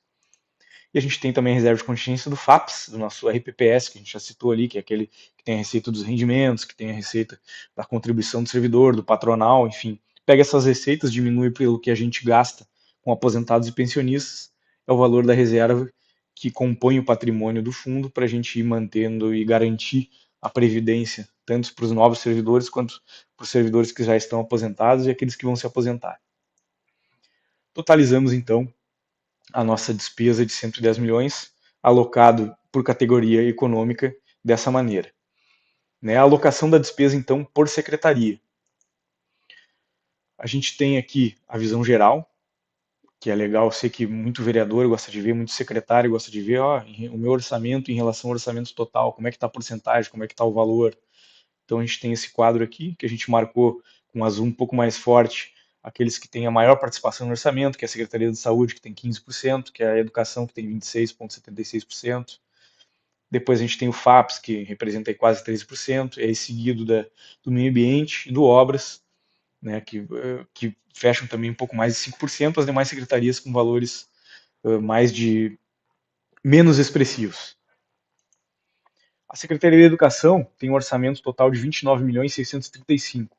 E a gente tem também a reserva de contingência do FAPS, do nosso RPPS, que a gente já citou ali, que é aquele que tem a receita dos rendimentos, que tem a receita da contribuição do servidor, do patronal, enfim. Pega essas receitas, diminui pelo que a gente gasta com aposentados e pensionistas, é o valor da reserva que compõe o patrimônio do fundo para a gente ir mantendo e garantir a previdência, tanto para os novos servidores quanto para os servidores que já estão aposentados e aqueles que vão se aposentar. Totalizamos, então, a nossa despesa de 110 milhões, alocado por categoria econômica dessa maneira. Né? A alocação da despesa, então, por secretaria. A gente tem aqui a visão geral, que é legal, eu sei que muito vereador gosta de ver, muito secretário gosta de ver, o meu orçamento em relação ao orçamento total, como é que está a porcentagem, como é que está o valor. Então a gente tem esse quadro aqui, que a gente marcou com azul um pouco mais forte, aqueles que têm a maior participação no orçamento, que é a Secretaria de Saúde, que tem 15%, que é a Educação, que tem 26,76%. Depois a gente tem o FAPES, que representa aí quase 13%, e aí seguido do Meio Ambiente e do Obras, né, que fecham também um pouco mais de 5%, as demais secretarias com valores menos expressivos. A Secretaria de Educação tem um orçamento total de 29 milhões 635.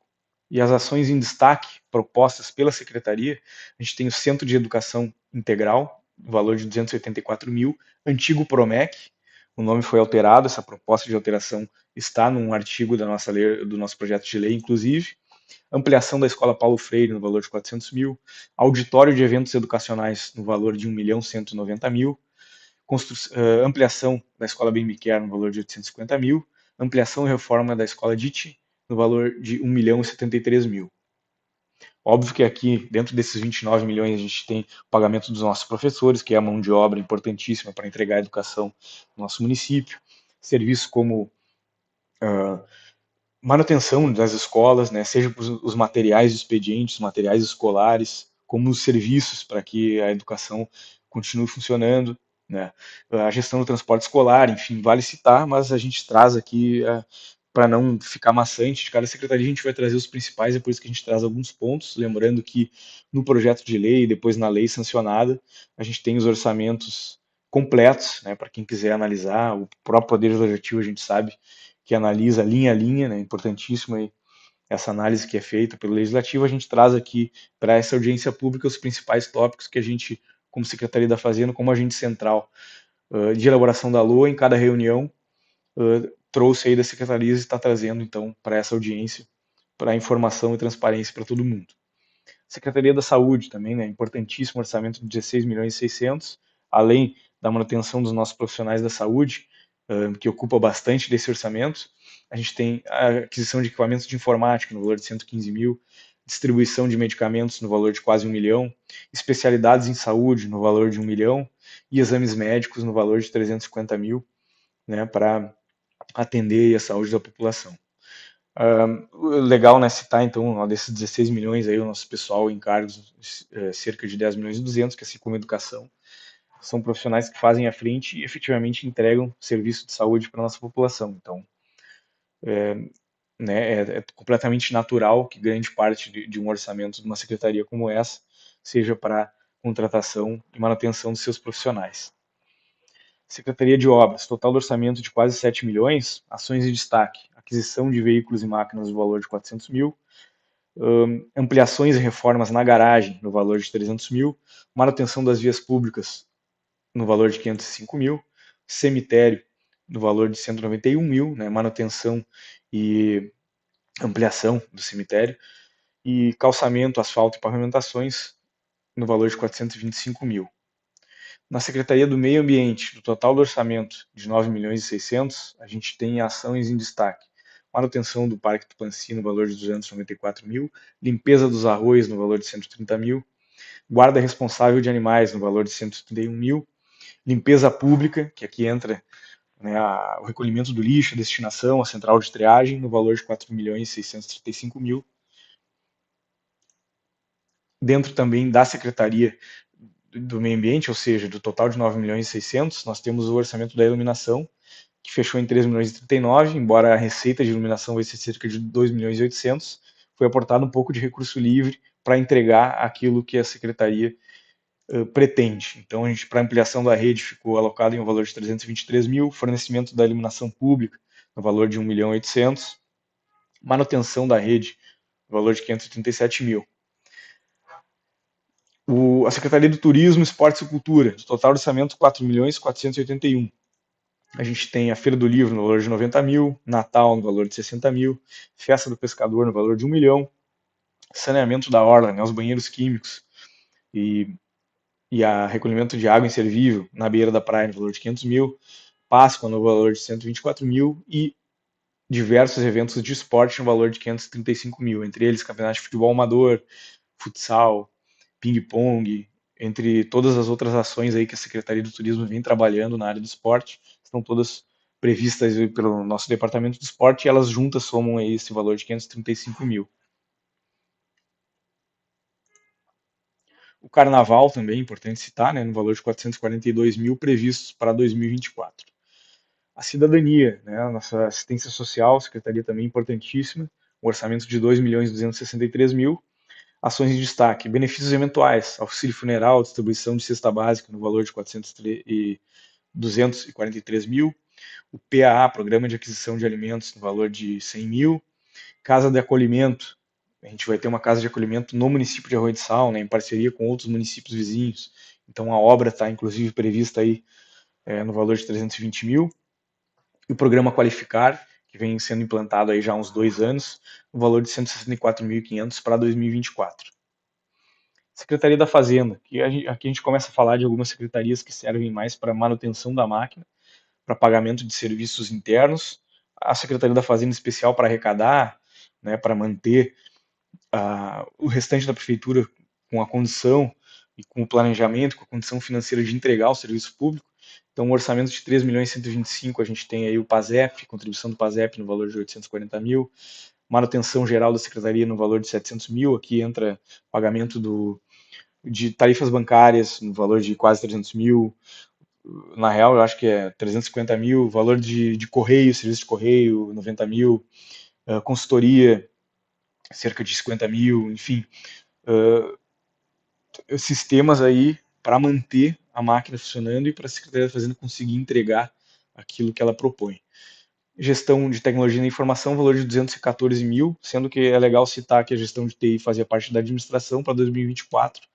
E as ações em destaque propostas pela Secretaria, a gente tem o Centro de Educação Integral, no valor de 284 mil, antigo PROMEC, o nome foi alterado, essa proposta de alteração está num artigo da nossa lei, do nosso projeto de lei, inclusive. Ampliação da Escola Paulo Freire, no valor de 400 mil. Auditório de eventos educacionais, no valor de 1.190.000. Ampliação da Escola Bem Me Quer, no valor de 850 mil. Ampliação e reforma da Escola DIT, no valor de 1.073.000. Óbvio que aqui, dentro desses 29 milhões, a gente tem o pagamento dos nossos professores, que é a mão de obra importantíssima para entregar a educação no nosso município. Serviços como manutenção das escolas, né, seja os materiais de expedientes, os materiais escolares, como os serviços para que a educação continue funcionando, né, a gestão do transporte escolar, enfim, vale citar, mas a gente traz aqui, para não ficar maçante, de cada secretaria a gente vai trazer os principais, é por isso que a gente traz alguns pontos, lembrando que no projeto de lei, depois na lei sancionada, a gente tem os orçamentos completos, né, para quem quiser analisar, o próprio Poder Legislativo a gente sabe que analisa linha a linha, né, importantíssima essa análise que é feita pelo Legislativo, a gente traz aqui para essa audiência pública os principais tópicos que a gente, como Secretaria da Fazenda, como agente central de elaboração da LOA, em cada reunião, trouxe aí das secretarias e está trazendo, então, para essa audiência, para informação e transparência para todo mundo. Secretaria da Saúde também, né, importantíssimo orçamento de 16 milhões e 600, além da manutenção dos nossos profissionais da saúde, que ocupa bastante desse orçamento. A gente tem a aquisição de equipamentos de informática no valor de 115 mil, distribuição de medicamentos no valor de quase 1 milhão, especialidades em saúde no valor de 1 milhão e exames médicos no valor de 350 mil, né, para atender a saúde da população. Legal, né, citar então, desses 16 milhões aí, o nosso pessoal em cargos, cerca de 10 milhões e 200, que assim como educação, são profissionais que fazem à frente e efetivamente entregam serviço de saúde para a nossa população. Então, né, é completamente natural que grande parte de um orçamento de uma secretaria como essa seja para contratação e manutenção dos seus profissionais. Secretaria de Obras, total do orçamento de quase 7 milhões, ações de destaque, aquisição de veículos e máquinas no valor de 400 mil, ampliações e reformas na garagem no valor de 300 mil, manutenção das vias públicas no valor de 505 mil, cemitério no valor de 191 mil, né, manutenção e ampliação do cemitério, e calçamento, asfalto e pavimentações no valor de 425 mil. Na Secretaria do Meio Ambiente, do total do orçamento de 9 milhões e 600, a gente tem ações em destaque. Manutenção do Parque Tupanci no valor de 294 mil, limpeza dos arroios no valor de 130 mil, guarda responsável de animais no valor de 131 mil, limpeza pública, que aqui entra, né, o recolhimento do lixo, a destinação, a central de triagem, no valor de 4 milhões e 635 mil. Dentro também da Secretaria do Meio Ambiente, ou seja, do total de 9 milhões e 600, nós temos o orçamento da iluminação, que fechou em 3 milhões e 39, embora a receita de iluminação vai ser cerca de 2 milhões e 800, foi aportado um pouco de recurso livre para entregar aquilo que a Secretaria pretende. Então, para ampliação da rede ficou alocado em um valor de 323 mil, fornecimento da iluminação pública no valor de 1 milhão e 800, manutenção da rede no valor de 537 mil. A Secretaria do Turismo, Esportes e Cultura, do total orçamento 4 milhões 481. A gente tem a Feira do Livro no valor de 90 mil, Natal no valor de 60 mil, Festa do Pescador no valor de 1 milhão, saneamento da orla, né, os banheiros químicos e, e a recolhimento de água inservível na beira da praia no valor de 500 mil, Páscoa no valor de 124 mil e diversos eventos de esporte no valor de 535 mil, entre eles campeonato de futebol amador, futsal, ping-pong, entre todas as outras ações aí que a Secretaria do Turismo vem trabalhando na área do esporte, estão todas previstas pelo nosso departamento de esporte e elas juntas somam aí esse valor de 535 mil. O carnaval também, é importante citar, né, no valor de 442 mil previstos para 2024. A cidadania, né, a nossa assistência social, secretaria também importantíssima, um orçamento de 2 milhões 263 mil. Ações de destaque, benefícios eventuais, auxílio funeral, distribuição de cesta básica no valor de 243 mil, o PAA, Programa de Aquisição de Alimentos, no valor de 100 mil, casa de acolhimento, a gente vai ter uma casa de acolhimento no município de Arroio de Sal, né, em parceria com outros municípios vizinhos, então a obra está inclusive prevista aí no valor de 320 mil, e o programa Qualificar, que vem sendo implantado aí já há uns 2 anos, no valor de 164.500 para 2024. Secretaria da Fazenda, que aqui a gente começa a falar de algumas secretarias que servem mais para manutenção da máquina, para pagamento de serviços internos, a Secretaria da Fazenda especial para arrecadar, né, para manter o restante da prefeitura com a condição e com o planejamento, com a condição financeira de entregar o serviço público. Então, um orçamento de 3 milhões e 125, a gente tem aí o PASEP, contribuição do PASEP no valor de 840 mil, manutenção geral da secretaria no valor de 700 mil, aqui entra pagamento de tarifas bancárias no valor de quase 300 mil, na real eu acho que é 350 mil, valor de correio, serviço de correio, 90 mil, consultoria, cerca de 50 mil, enfim, sistemas aí para manter a máquina funcionando e para a Secretaria da Fazenda conseguir entregar aquilo que ela propõe. Gestão de tecnologia da informação, valor de 214 mil, sendo que é legal citar que a gestão de TI fazia parte da administração para 2024.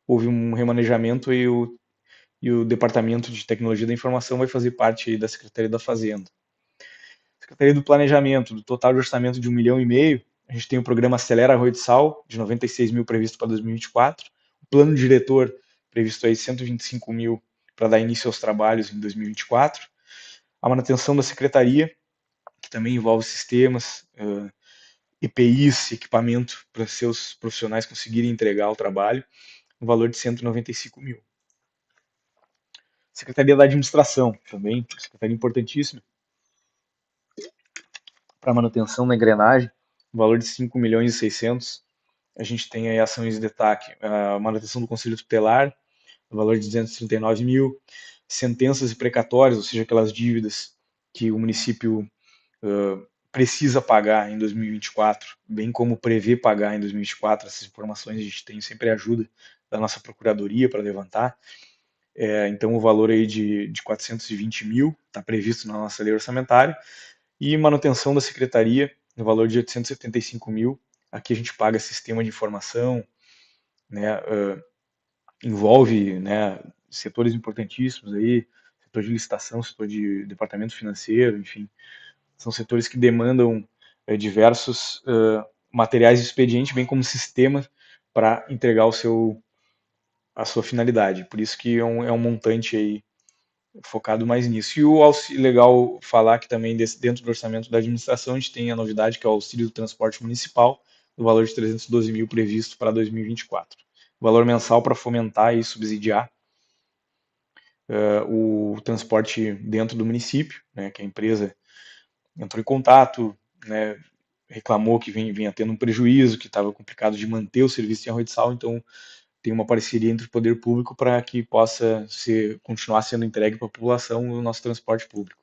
Houve um remanejamento e o Departamento de Tecnologia da Informação vai fazer parte aí da Secretaria da Fazenda. Secretaria do Planejamento, do total de orçamento de 1,5 milhão, a gente tem o programa Acelera Arroio de Sal, de 96 mil previsto para 2024, o plano diretor previsto aí 125 mil para dar início aos trabalhos em 2024, a manutenção da secretaria, que também envolve sistemas, EPIs, equipamento para seus profissionais conseguirem entregar o trabalho, no valor de 195 mil. Secretaria da Administração, também, secretaria importantíssima, para manutenção da engrenagem, no valor de 5 milhões e 600. A gente tem aí ações de destaque, a manutenção do Conselho Tutelar, no valor de 239 mil, sentenças e precatórias, ou seja, aquelas dívidas que o município precisa pagar em 2024, bem como prevê pagar em 2024. Essas informações a gente tem sempre a ajuda da nossa procuradoria para levantar. Então o valor aí de 420 mil está previsto na nossa lei orçamentária, e manutenção da secretaria no valor de 875 mil. Aqui a gente paga sistema de informação, né, envolve, né, setores importantíssimos aí, setor de licitação, setor de departamento financeiro, enfim, são setores que demandam diversos materiais de expediente, bem como sistemas para entregar a sua finalidade. Por isso que é um montante aí focado mais nisso. E o auxílio, legal falar que também dentro do orçamento da administração a gente tem a novidade que é o auxílio do transporte municipal, no valor de 312 mil previsto para 2024. Valor mensal para fomentar e subsidiar o transporte dentro do município, né, que a empresa entrou em contato, né, reclamou que vinha tendo um prejuízo, que estava complicado de manter o serviço em Arroio de Sal, então tem uma parceria entre o poder público para que possa continuar sendo entregue para a população o nosso transporte público.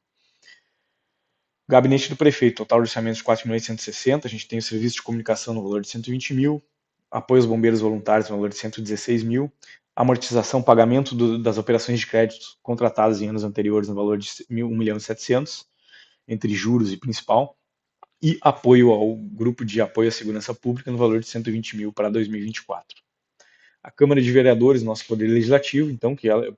Gabinete do Prefeito, total de orçamento de 4 milhões e 160, a gente tem o serviço de comunicação no valor de 120 mil, apoio aos bombeiros voluntários no valor de 116 mil, amortização, pagamento das operações de crédito contratadas em anos anteriores no valor de 1 milhão e 700, entre juros e principal, e apoio ao Grupo de Apoio à Segurança Pública no valor de 120 mil para 2024. A Câmara de Vereadores, nosso Poder Legislativo, então, que ela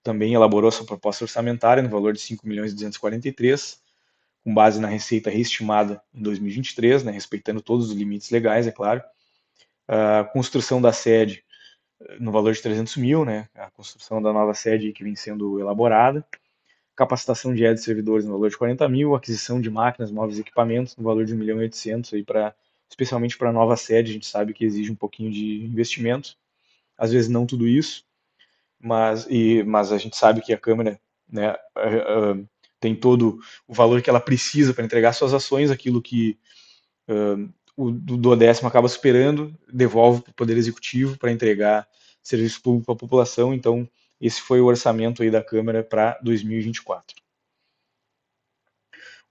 também elaborou sua proposta orçamentária no valor de 5.243, com base na receita reestimada em 2023, né, respeitando todos os limites legais, é claro. A construção da sede no valor de 300 mil, né, a construção da nova sede que vem sendo elaborada. Capacitação de servidores no valor de 40 mil, aquisição de máquinas, móveis e equipamentos no valor de 1.800.000, aí especialmente para a nova sede, a gente sabe que exige um pouquinho de investimento, às vezes não tudo isso, mas a gente sabe que a Câmara, né, tem todo o valor que ela precisa para entregar suas ações, aquilo que o do décimo acaba superando, devolve para o Poder Executivo para entregar serviço público para a população. Então, esse foi o orçamento aí da Câmara para 2024.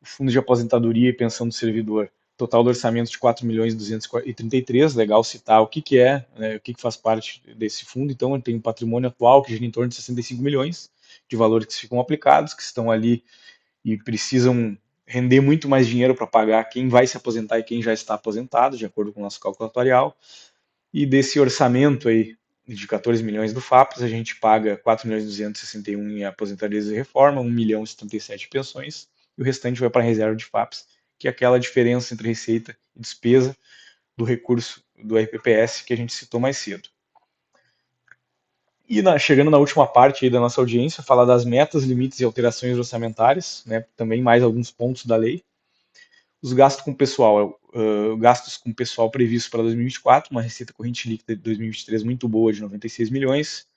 O fundo de aposentadoria e pensão do servidor, total do orçamento de 4.233.000, legal citar o que é, né, o que faz parte desse fundo. Então, ele tem um patrimônio atual que gira em torno de 65 milhões de valores que ficam aplicados, que estão ali e precisam render muito mais dinheiro para pagar quem vai se aposentar e quem já está aposentado, de acordo com o nosso cálculo atuarial. E desse orçamento aí de 14 milhões do FAPES, a gente paga 4.261 em aposentadorias e reforma, 1.077 em pensões, e o restante vai para a reserva de FAPES, que é aquela diferença entre receita e despesa do recurso do RPPS que a gente citou mais cedo. E chegando na última parte aí da nossa audiência, falar das metas, limites e alterações orçamentárias, né, também mais alguns pontos da lei. Os gastos com pessoal, gastos com pessoal previstos para 2024, uma receita corrente líquida de 2023 muito boa, de 96 milhões.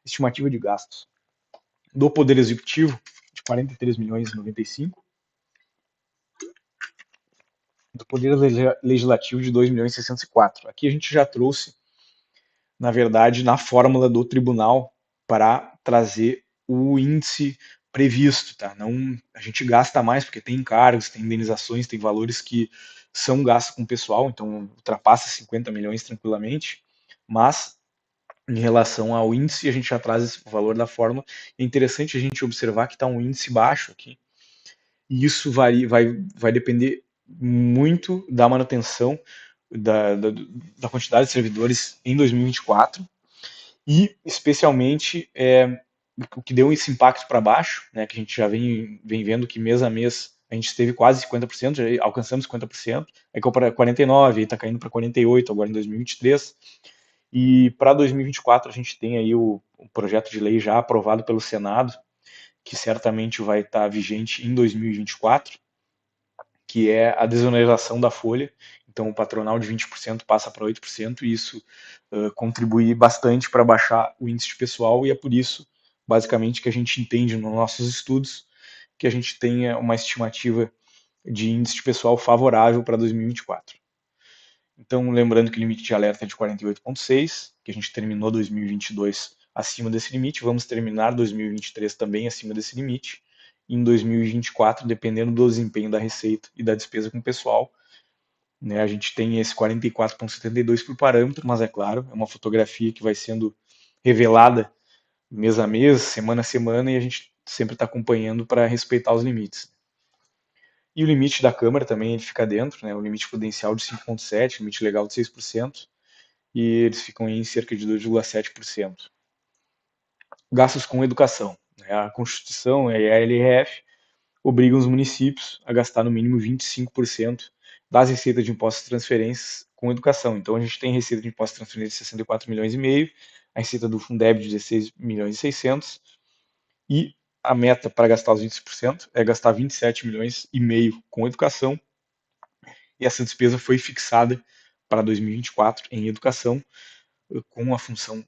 Estimativa de gastos do Poder Executivo, de 43 milhões e 95. Do Poder Legislativo, de 2 milhões e 604. Aqui a gente já trouxe, na verdade, na fórmula do tribunal para trazer o índice previsto, tá? Não, a gente gasta mais porque tem encargos, tem indenizações, tem valores que são gastos com o pessoal, então ultrapassa 50 milhões tranquilamente, mas em relação ao índice, a gente já traz esse valor da fórmula. É interessante a gente observar que está um índice baixo aqui, e isso vai depender muito da manutenção da quantidade de servidores em 2024 e especialmente o que deu esse impacto para baixo, né, que a gente já vem vendo que mês a mês a gente teve quase 50%, já alcançamos 50%, aí para 49%, aí está caindo para 48% agora em 2023. E para 2024 a gente tem aí o projeto de lei já aprovado pelo Senado, que certamente vai estar vigente em 2024, que é a desoneração da folha. Então, o patronal de 20% passa para 8%, e isso contribui bastante para baixar o índice de pessoal, e é por isso, basicamente, que a gente entende nos nossos estudos que a gente tenha uma estimativa de índice de pessoal favorável para 2024. Então, lembrando que o limite de alerta é de 48,6, que a gente terminou 2022 acima desse limite, vamos terminar 2023 também acima desse limite. Em 2024, dependendo do desempenho da receita e da despesa com o pessoal, né, a gente tem esse 44,72 por parâmetro, mas é claro, é uma fotografia que vai sendo revelada mês a mês, semana a semana, e a gente sempre está acompanhando para respeitar os limites. E o limite da Câmara também ele fica dentro, né, o limite prudencial de 5,7, limite legal de 6%, e eles ficam em cerca de 2,7%. Gastos com educação. Né, a Constituição e a LRF obrigam os municípios a gastar no mínimo 25% das receitas de impostos e transferências com educação. Então a gente tem receita de impostos e transferências de 64 milhões e meio, a receita do Fundeb de 16 milhões e 600, e a meta para gastar os 20% é gastar 27 milhões e meio com educação, e essa despesa foi fixada para 2024 em educação, com a função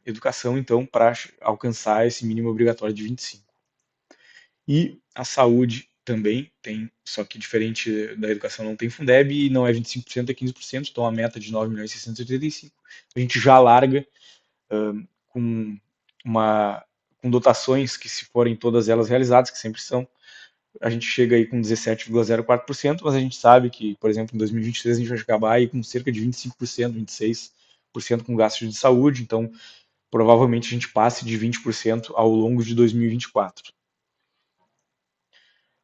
educação, então, para alcançar esse mínimo obrigatório de 25. E a saúde também tem, só que diferente da educação não tem Fundeb e não é 25%, é 15%, então a meta de 9 milhões e 685, a gente já larga com uma com dotações que, se forem todas elas realizadas, que sempre são, a gente chega aí com 17,04%, mas a gente sabe que, por exemplo, em 2023 a gente vai acabar aí com cerca de 25%, 26% com gastos de saúde, então provavelmente a gente passe de 20% ao longo de 2024.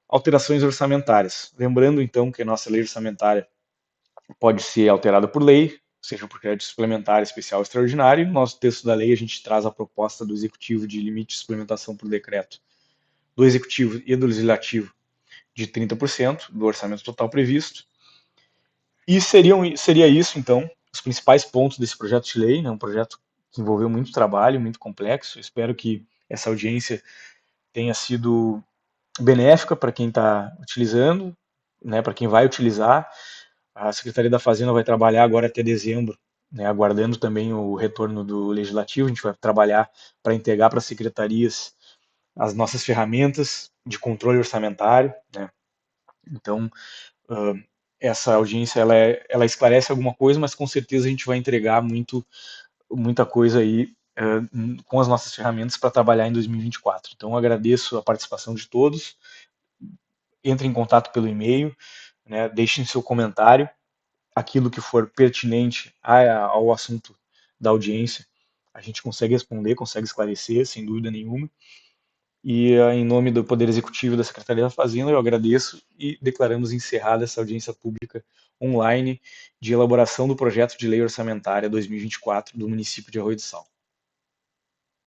Alterações orçamentárias. Lembrando, então, que a nossa lei orçamentária pode ser alterada por lei, seja por crédito suplementar, especial ou extraordinário. No nosso texto da lei, a gente traz a proposta do Executivo de limite de suplementação por decreto do Executivo e do Legislativo de 30% do orçamento total previsto. E seria isso, então, os principais pontos desse projeto de lei, né, um projeto que envolveu muito trabalho, muito complexo. Espero que essa audiência tenha sido benéfica para quem está utilizando, né, para quem vai utilizar. A Secretaria da Fazenda vai trabalhar agora até dezembro, né, aguardando também o retorno do Legislativo. A gente vai trabalhar para entregar para as secretarias as nossas ferramentas de controle orçamentário, né? Então, uh, essa audiência ela esclarece alguma coisa, mas com certeza a gente vai entregar muita coisa aí com as nossas ferramentas para trabalhar em 2024. Então, agradeço a participação de todos. Entre em contato pelo e-mail, né, deixem seu comentário, aquilo que for pertinente ao assunto da audiência, a gente consegue responder, consegue esclarecer, sem dúvida nenhuma. E em nome do Poder Executivo e da Secretaria da Fazenda, eu agradeço e declaramos encerrada essa audiência pública online de elaboração do projeto de lei orçamentária 2024 do município de Arroio do Sal.